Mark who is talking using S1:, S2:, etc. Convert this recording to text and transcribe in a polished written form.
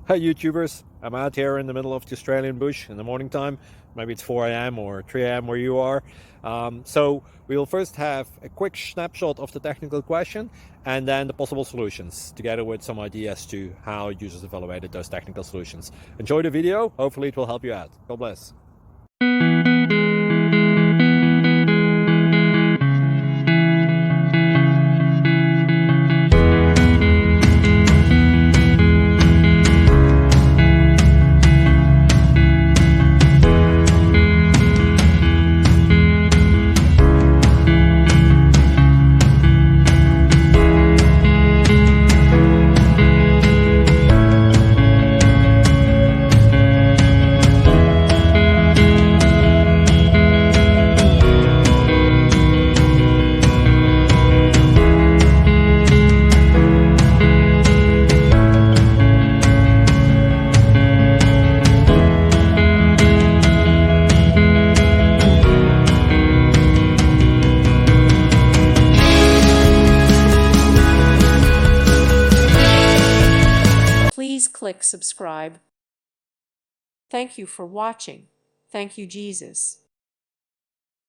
S1: Hi YouTubers, I'm out here in the middle of the Australian bush in the morning time. Maybe it's 4 a.m. or 3 a.m. where you are. So we'll first have a quick snapshot of the technical question and then the possible solutions, together with some ideas to how users evaluated those technical solutions. Enjoy the video, hopefully it will help you out. God bless.
S2: Please click subscribe. Thank you for watching. Thank you, Jesus.